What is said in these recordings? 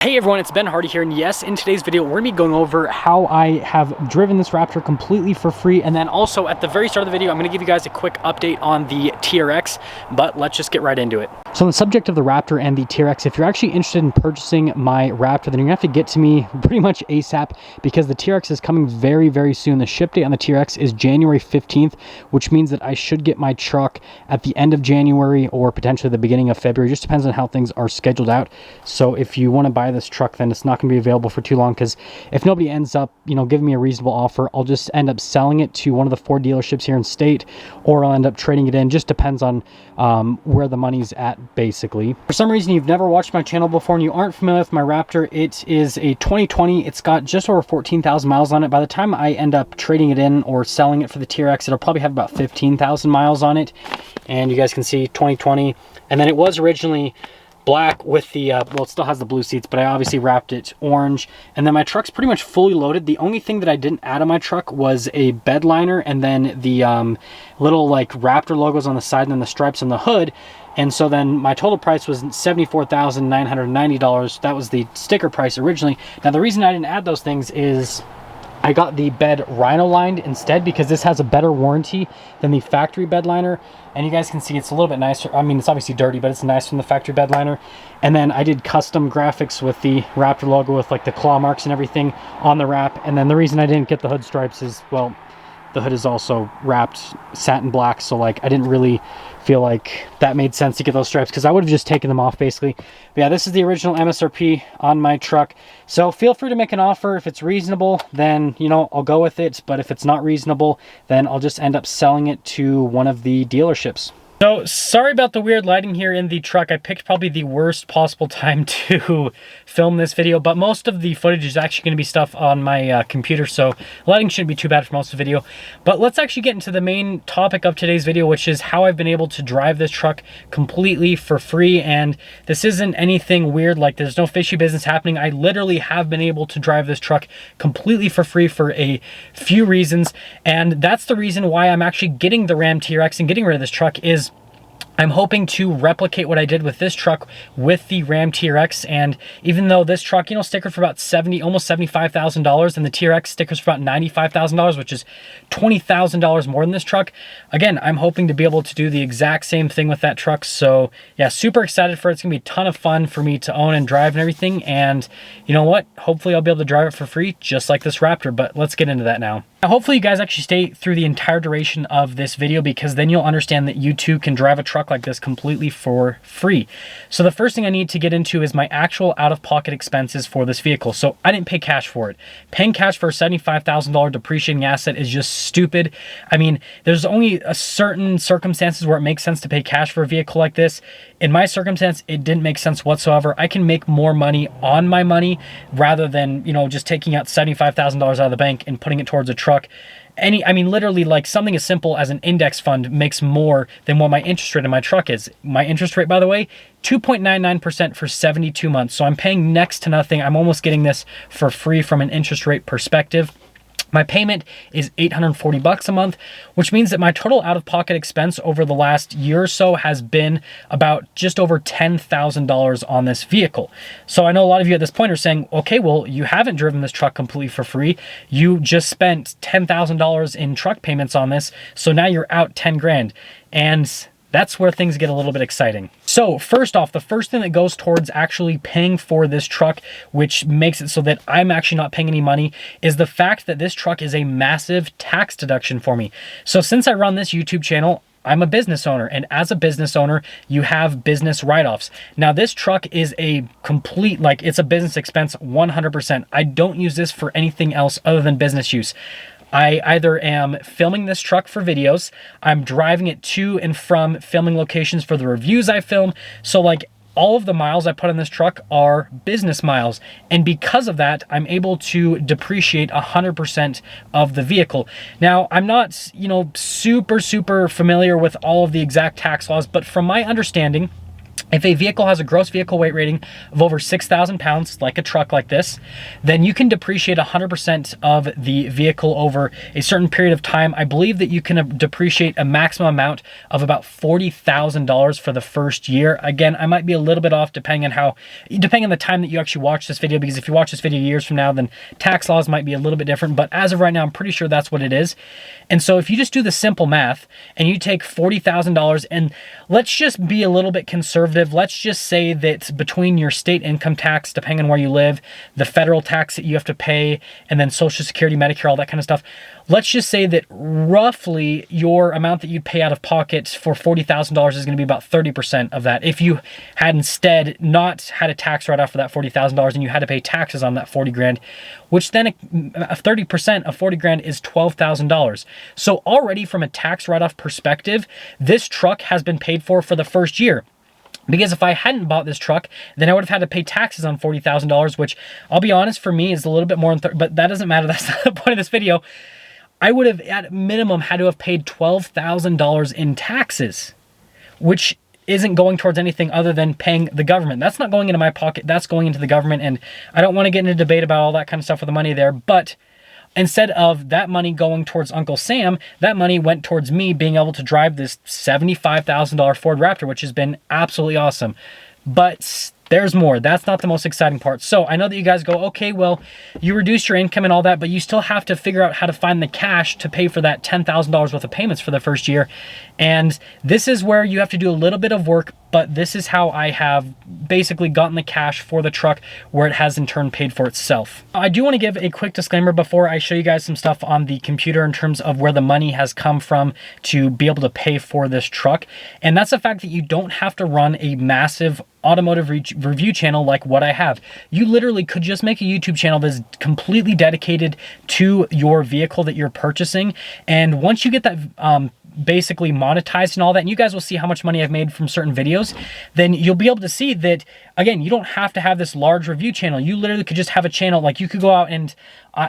Hey everyone, it's Ben Hardy here, and yes, in today's video, we're gonna be going over how I have driven this Raptor completely for free, and then also at the very start of the video, I'm gonna give you guys a quick update on the TRX, but let's just get right into it. So on the subject of the Raptor and the TRX, if you're actually interested in purchasing my Raptor, then you're gonna have to get to me pretty much ASAP, because the TRX is coming very, very soon. The ship date on the TRX is January 15th, which means that I should get my truck at the end of January or potentially the beginning of February. It just depends on how things are scheduled out. So if you wanna buy this truck, then it's not going to be available for too long, because if nobody ends up giving me a reasonable offer, I'll just end up selling it to one of the Ford dealerships here in state, or I'll end up trading it in. Just depends on where the money's at, basically. For some reason you've never watched my channel before and you aren't familiar with my Raptor, it is a 2020. It's got just over 14,000 miles on it. By the time I end up trading it in or selling it for the TRX, it'll probably have about 15,000 miles on it. And you guys can see 2020, and then it was originally black with the well, it still has the blue seats, but I obviously wrapped it orange. And then my truck's pretty much fully loaded. The only thing that I didn't add on my truck was a bed liner, and then the little like Raptor logos on the side, and then the stripes on the hood. And so then my total price was $74,990. That was the sticker price originally. Now the reason I didn't add those things is I got the bed rhino lined instead, because this has a better warranty than the factory bed liner. And you guys can see it's a little bit nicer. I mean, it's obviously dirty, but it's nicer than the factory bed liner. And then I did custom graphics with the Raptor logo with like the claw marks and everything on the wrap. And then the reason I didn't get the hood stripes is, well, the hood is also wrapped satin black, so like I didn't really feel like that made sense to get those stripes, because I would have just taken them off basically. But yeah, this is the original MSRP on my truck, so feel free to make an offer. If it's reasonable, then I'll go with it, but if it's not reasonable, then I'll just end up selling it to one of the dealerships. So sorry about the weird lighting here in the truck. I picked probably the worst possible time to film this video, but most of the footage is actually going to be stuff on my computer, so lighting shouldn't be too bad for most of the video. But let's actually get into the main topic of today's video, which is how I've been able to drive this truck completely for free. And this isn't anything weird, like there's no fishy business happening. I literally have been able to drive this truck completely for free for a few reasons, and that's the reason why I'm actually getting the Ram TRX and getting rid of this truck. Is I'm hoping to replicate what I did with this truck with the Ram TRX. And even though this truck, stickered for about almost $75,000, and the TRX stickers for about $95,000, which is $20,000 more than this truck. Again, I'm hoping to be able to do the exact same thing with that truck. So yeah, super excited for it. It's gonna be a ton of fun for me to own and drive and everything. And you know what? Hopefully I'll be able to drive it for free, just like this Raptor, but let's get into that now. Now, hopefully you guys actually stay through the entire duration of this video, because then you'll understand that you too can drive a truck like this completely for free. So the first thing I need to get into is my actual out-of-pocket expenses for this vehicle. So I didn't pay cash for it. Paying cash for a $75,000 depreciating asset is just stupid. I mean, there's only a certain circumstances where it makes sense to pay cash for a vehicle like this. In my circumstance, it didn't make sense whatsoever. I can make more money on my money rather than, just taking out $75,000 out of the bank and putting it towards a truck. I mean, literally, like something as simple as an index fund makes more than what my interest rate in my truck is. My interest rate, by the way, 2.99% for 72 months. So I'm paying next to nothing. I'm almost getting this for free from an interest rate perspective. My payment is $840 a month, which means that my total out-of-pocket expense over the last year or so has been about just over $10,000 on this vehicle. So I know a lot of you at this point are saying, okay, well, you haven't driven this truck completely for free. You just spent $10,000 in truck payments on this, so now you're out 10 grand. And that's where things get a little bit exciting. So first off, the first thing that goes towards actually paying for this truck, which makes it so that I'm actually not paying any money, is the fact that this truck is a massive tax deduction for me. So since I run this YouTube channel, I'm a business owner, and as a business owner, you have business write-offs. Now, this truck is a complete, it's a business expense 100%. I don't use this for anything else other than business use. I either am filming this truck for videos, I'm driving it to and from filming locations for the reviews I film. So all of the miles I put on this truck are business miles. And because of that, I'm able to depreciate 100% of the vehicle. Now, I'm not, super familiar with all of the exact tax laws, but from my understanding, If a vehicle has a gross vehicle weight rating of over 6,000 pounds, like a truck like this, then you can depreciate 100% of the vehicle over a certain period of time. I believe that you can depreciate a maximum amount of about $40,000 for the first year. Again, I might be a little bit off depending on the time that you actually watch this video, because if you watch this video years from now, then tax laws might be a little bit different. But as of right now, I'm pretty sure that's what it is. And so if you just do the simple math and you take $40,000, and let's just be a little bit conservative, let's just say that between your state income tax, depending on where you live, the federal tax that you have to pay, and then Social Security, Medicare, all that kind of stuff, let's just say that roughly your amount that you'd pay out of pocket for $40,000 is going to be about 30% of that. If you had instead not had a tax write-off for that $40,000 and you had to pay taxes on that 40 grand, which then 30% of 40 grand is $12,000. So already from a tax write-off perspective, this truck has been paid for the first year. Because if I hadn't bought this truck, then I would have had to pay taxes on $40,000, which I'll be honest, for me is a little bit more, but that doesn't matter. That's not the point of this video. I would have at minimum had to have paid $12,000 in taxes, which isn't going towards anything other than paying the government. That's not going into my pocket. That's going into the government. And I don't want to get into a debate about all that kind of stuff with the money there, but instead of that money going towards Uncle Sam, that money went towards me being able to drive this $75,000 Ford Raptor, which has been absolutely awesome. But there's more. That's not the most exciting part. So I know that you guys go, okay, well, you reduced your income and all that, but you still have to figure out how to find the cash to pay for that $10,000 worth of payments for the first year. And this is where you have to do a little bit of work, but this is how I have basically gotten the cash for the truck, where it has in turn paid for itself. I do want to give a quick disclaimer before I show you guys some stuff on the computer in terms of where the money has come from to be able to pay for this truck. And that's the fact that you don't have to run a massive automotive review channel like what I have. You literally could just make a YouTube channel that's completely dedicated to your vehicle that you're purchasing. And once you get that basically monetized and all that, and you guys will see how much money I've made from certain videos, then you'll be able to see that, again, you don't have to have this large review channel. You literally could just have a channel, like you could go out and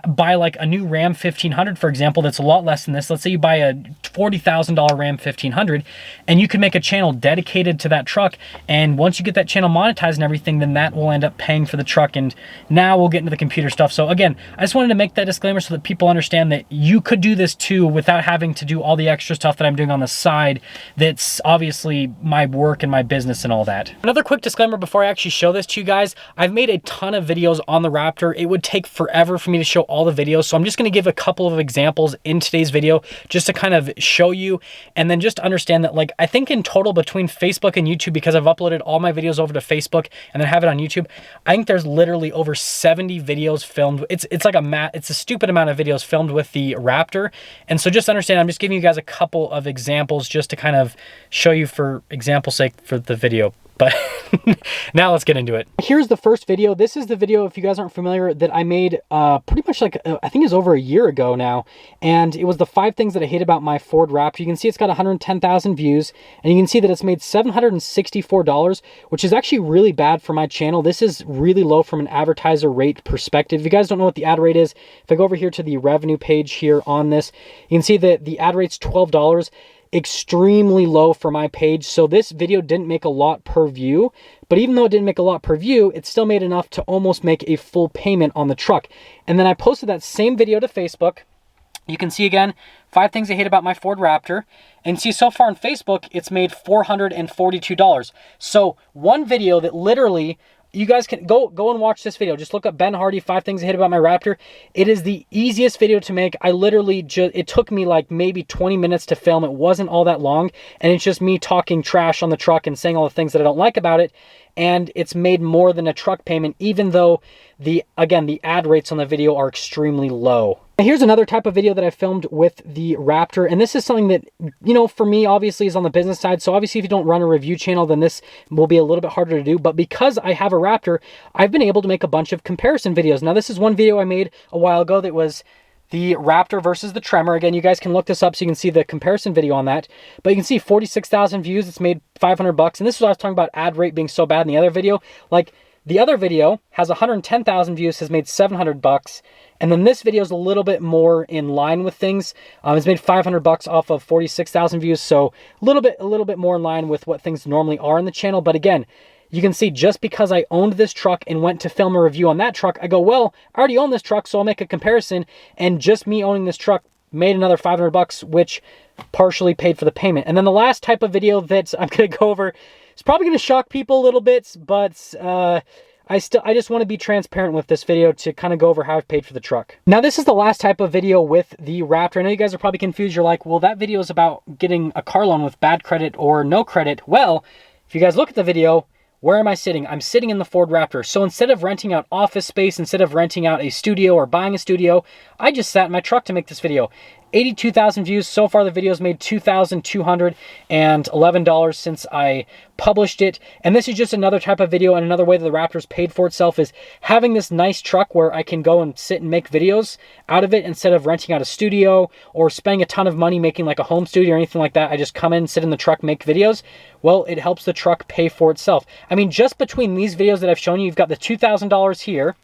buy like a new Ram 1500, for example, that's a lot less than this. Let's say you buy a $40,000 Ram 1500, and you can make a channel dedicated to that truck. And once you get that channel monetized and everything, then that will end up paying for the truck. And now we'll get into the computer stuff. So again, I just wanted to make that disclaimer so that people understand that you could do this too without having to do all the extra stuff that I'm doing on the side. That's obviously my work and my business and all that. Another quick disclaimer before I actually show this to you guys. I've made a ton of videos on the Raptor. It would take forever for me to show all the videos, so I'm just going to give a couple of examples in today's video just to kind of show you, and then just understand that, like, I think in total between Facebook and YouTube, because I've uploaded all my videos over to Facebook and then have it on YouTube, I think there's literally over 70 videos filmed. It's a stupid amount of videos filmed with the Raptor. And so just understand, I'm just giving you guys a couple of examples just to kind of show you for example's sake for the video. But now let's get into it. Here's the first video. This is the video, if you guys aren't familiar, that I made pretty much like, I think it's over a year ago now. And it was the 5 things that I hate about my Ford Raptor. You can see it's got 110,000 views. And you can see that it's made $764, which is actually really bad for my channel. This is really low from an advertiser rate perspective. If you guys don't know what the ad rate is, if I go over here to the revenue page here on this, you can see that the ad rate's $12. Extremely low for my page. So this video didn't make a lot per view, but even though it didn't make a lot per view, it still made enough to almost make a full payment on the truck. And then I posted that same video to Facebook. You can see again, 5 things I hate about my Ford Raptor. And see, so far on Facebook, it's made $442. So one video that literally, you guys can go and watch this video. Just look up Ben Hardy, 5 things I hate about my Raptor. It is the easiest video to make. I literally it took me like maybe 20 minutes to film. It wasn't all that long. And it's just me talking trash on the truck and saying all the things that I don't like about it. And it's made more than a truck payment, even though the ad rates on the video are extremely low. Now here's another type of video that I filmed with the Raptor, and this is something that, you know, for me obviously is on the business side. So obviously if you don't run a review channel, then this will be a little bit harder to do. But because I have a Raptor, I've been able to make a bunch of comparison videos. Now this is one video I made a while ago that was the Raptor versus the Tremor. Again, you guys can look this up so you can see the comparison video on that. But you can see 46,000 views. It's made $500. And this is what I was talking about, ad rate being so bad in the other video. Like, The other video has 110,000 views, has made 700 bucks. And then this video is a little bit more in line with things. It's made 500 bucks off of 46,000 views. So a little bit more in line with what things normally are in the channel. But again, you can see just because I owned this truck and went to film a review on that truck, I go, well, I already own this truck, so I'll make a comparison. And just me owning this truck made another 500 bucks, which partially paid for the payment. And then the last type of video that I'm going to go over, it's probably going to shock people a little bit, but I just want to be transparent with this video to kind of go over how I've paid for the truck. Now, this is the last type of video with the Raptor. I know you guys are probably confused. You're like, well, that video is about getting a car loan with bad credit or no credit. Well, if you guys look at the video, where am I sitting? I'm sitting in the Ford Raptor. So instead of renting out office space, instead of renting out a studio or buying a studio, I just sat in my truck to make this video. 82,000 views. So far, the video's made $2,211 since I published it. And this is just another type of video, and another way that the Raptor's paid for itself is having this nice truck where I can go and sit and make videos out of it instead of renting out a studio or spending a ton of money making like a home studio or anything like that. I just come in, sit in the truck, make videos. Well, it helps the truck pay for itself. I mean, just between these videos that I've shown you, you've got the $2,000 here.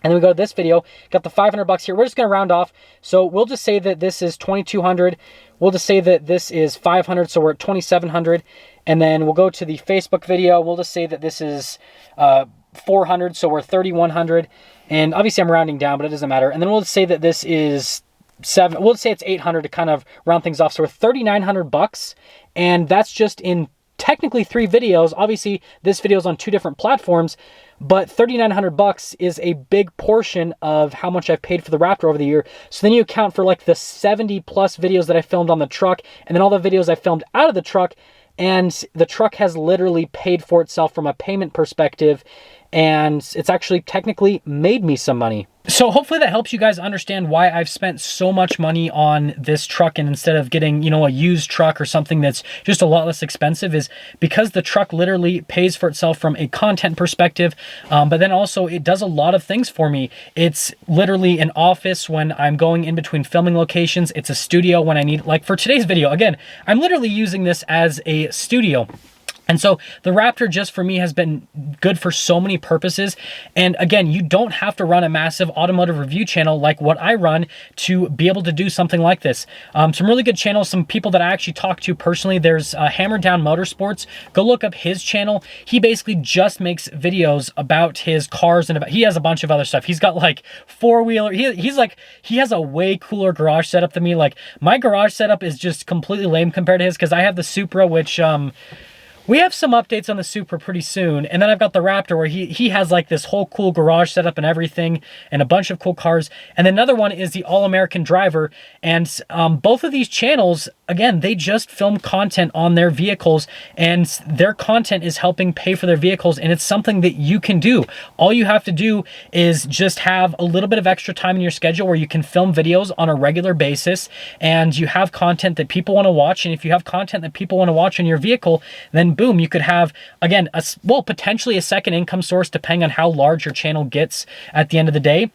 And then we go to this video, got the 500 bucks here. We're just going to round off. So we'll just say that this is 2,200. We'll just say that this is 500. So we're at 2,700. And then we'll go to the Facebook video. We'll just say that this is 400. So we're 3,100. And obviously I'm rounding down, but it doesn't matter. And then we'll just say that this is we'll just say it's 800 to kind of round things off. So we're 3,900 bucks. And that's just in technically 3 videos. Obviously this video is on 2 different platforms, but 3,900 bucks is a big portion of how much I've paid for the Raptor over the year. So then you account for like the 70 plus videos that I filmed on the truck, and then all the videos I filmed out of the truck, and the truck has literally paid for itself from a payment perspective, and it's actually technically made me some money. So hopefully that helps you guys understand why I've spent so much money on this truck, and instead of getting, you know, a used truck or something that's just a lot less expensive, is because the truck literally pays for itself from a content perspective, but then also it does a lot of things for me. It's literally an office when I'm going in between filming locations. It's a studio when I need, like for today's video, again, I'm literally using this as a studio. And so the Raptor just for me has been good for so many purposes. And again, you don't have to run a massive automotive review channel like what I run to be able to do something like this. Some really good channels, some people that I actually talk to personally. There's Hammer Down Motorsports. Go look up his channel. He basically just makes videos about his cars, and about, he has a bunch of other stuff. He's got like 4-wheeler. He has a way cooler garage setup than me. Like my garage setup is just completely lame compared to his, because I have the Supra, which we have some updates on the Supra pretty soon. And then I've got the Raptor, where he has like this whole cool garage setup and everything, and a bunch of cool cars. And then another one is the All-American Driver. And both of these channels, again, they just film content on their vehicles, and their content is helping pay for their vehicles. And it's something that you can do. All you have to do is just have a little bit of extra time in your schedule where you can film videos on a regular basis, and you have content that people want to watch. And if you have content that people want to watch on your vehicle, then boom, you could have, again, potentially a second income source depending on how large your channel gets at the end of the day.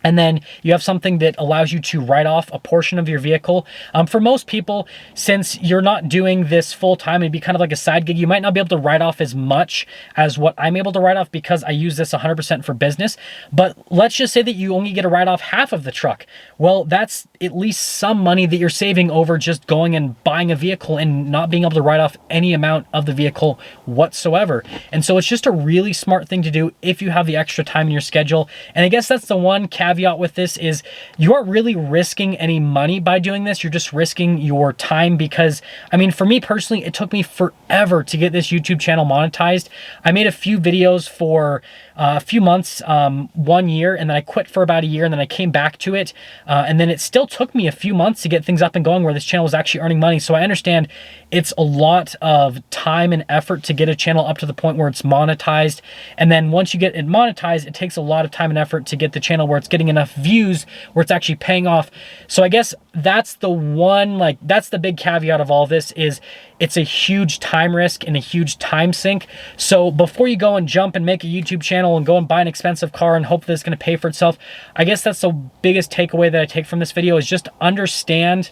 And then you have something that allows you to write off a portion of your vehicle. For most people, since you're not doing this full time, it'd be kind of like a side gig, you might not be able to write off as much as what I'm able to write off, because I use this 100% for business. But let's just say that you only get to write off half of the truck. Well, that's at least some money that you're saving over just going and buying a vehicle and not being able to write off any amount of the vehicle whatsoever. And so it's just a really smart thing to do if you have the extra time in your schedule. And I guess that's the one caveat with this, is you aren't really risking any money by doing this. You're just risking your time, because I mean, for me personally, it took me forever to get this YouTube channel monetized. I made a few videos for a few months, 1 year, and then I quit for about a year, and then I came back to it. And then it still took me a few months to get things up and going where this channel was actually earning money. So I understand it's a lot of time and effort to get a channel up to the point where it's monetized. And then once you get it monetized, it takes a lot of time and effort to get the channel where it's getting enough views, where it's actually paying off. So I guess that's the one, like, that's the big caveat of all this, is it's a huge time risk and a huge time sink. So before you go and jump and make a YouTube channel and go and buy an expensive car and hope that it's going to pay for itself, I guess that's the biggest takeaway that I take from this video, is just understand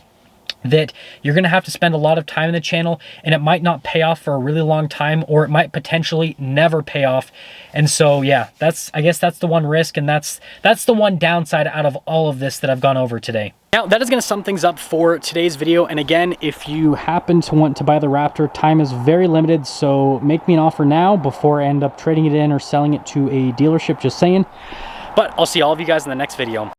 that you're going to have to spend a lot of time in the channel, and it might not pay off for a really long time, or it might potentially never pay off. And so yeah, I guess that's the one risk, and that's the one downside out of all of this that I've gone over today. Now, that is going to sum things up for today's video. And again, if you happen to want to buy the Raptor, time is very limited, so make me an offer now before I end up trading it in or selling it to a dealership, just saying. But I'll see all of you guys in the next video.